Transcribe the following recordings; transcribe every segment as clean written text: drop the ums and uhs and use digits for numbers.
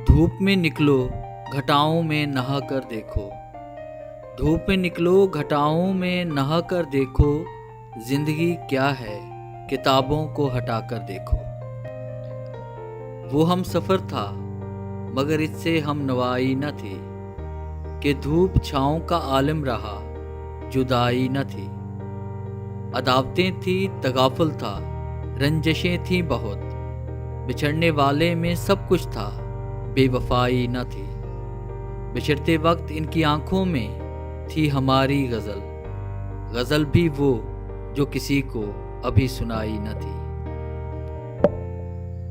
धूप में निकलो घटाओं में नहा कर देखो, धूप में निकलो घटाओं में नहा कर देखो, जिंदगी क्या है किताबों को हटा कर देखो। वो हम सफ़र था मगर इससे हम नवाई न थी, कि धूप छाँव का आलम रहा जुदाई न थी। अदावतें थी तगाफुल था, रंजशें थी बहुत, बिछड़ने वाले में सब कुछ था बेवफाई न थी। बिछड़ते वक्त इनकी आंखों में थी हमारी गज़ल, गज़ल भी वो जो किसी को अभी सुनाई न थी।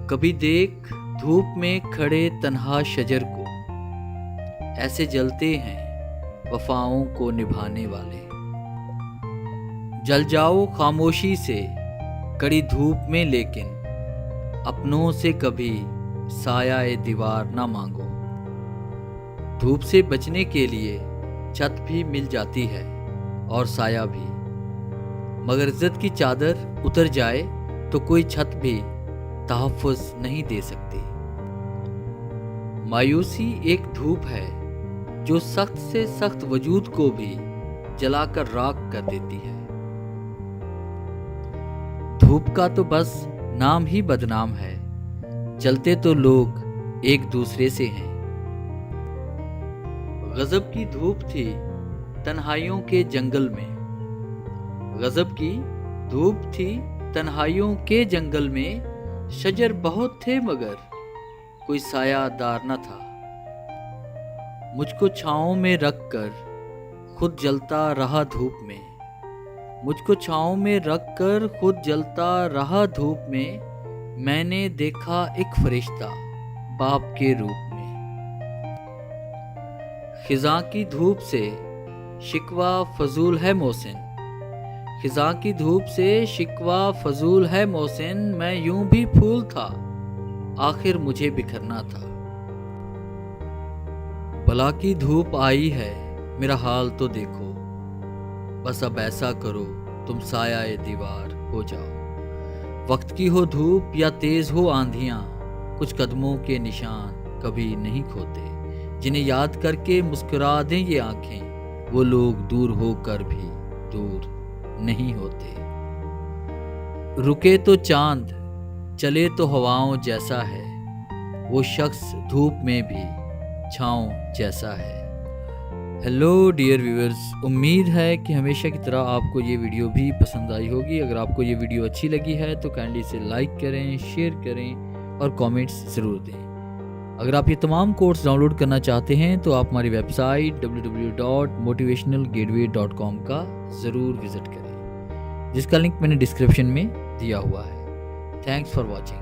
कभी देख धूप में खड़े तन्हा शजर को, ऐसे जलते हैं वफाओं को निभाने वाले। जल जाओ खामोशी से कड़ी धूप में, लेकिन अपनों से कभी साया दीवार ना मांगो। धूप से बचने के लिए छत भी मिल जाती है और साया भी, मगर इज्जत की चादर उतर जाए तो कोई छत भी तहफ़्फ़ुज़ नहीं दे सकती। मायूसी एक धूप है जो सख्त से सख्त वजूद को भी जलाकर राख कर देती है। धूप का तो बस नाम ही बदनाम है, जलते तो लोग एक दूसरे से हैं। गजब की धूप थी तन्हाइयों के जंगल में, गजब की धूप थी तन्हाइयों के जंगल में, शजर बहुत थे मगर कोई सायादार न था। मुझको छाँव में रख कर खुद जलता रहा धूप में, मुझको छाँव में रख कर खुद जलता रहा धूप में। मैंने देखा एक फरिश्ता बाप के रूप में। खिज़ां की धूप से शिकवा फजूल है मोहसिन, खिज़ां की धूप से शिकवा फजूल है मोहसिन। मैं यूं भी फूल था आखिर मुझे बिखरना था। भला की धूप आई है मेरा हाल तो देखो, बस अब ऐसा करो तुम साया दीवार हो जाओ। वक्त की हो धूप या तेज हो आंधियां, कुछ कदमों के निशान कभी नहीं खोते, जिन्हें याद करके मुस्कुरा दें ये आंखें, वो लोग दूर होकर भी दूर नहीं होते। रुके तो चांद चले तो हवाओं जैसा है, वो शख्स धूप में भी छाँव जैसा है। हेलो डियर व्यूअर्स, उम्मीद है कि हमेशा की तरह आपको ये वीडियो भी पसंद आई होगी। अगर आपको ये वीडियो अच्छी लगी है तो काइंडली इसे लाइक करें, शेयर करें और कमेंट्स ज़रूर दें। अगर आप ये तमाम कोर्स डाउनलोड करना चाहते हैं तो आप हमारी वेबसाइट www.motivationalgateway.com का ज़रूर विज़िट करें, जिसका लिंक मैंने डिस्क्रिप्शन में दिया हुआ है। Thanks for watching.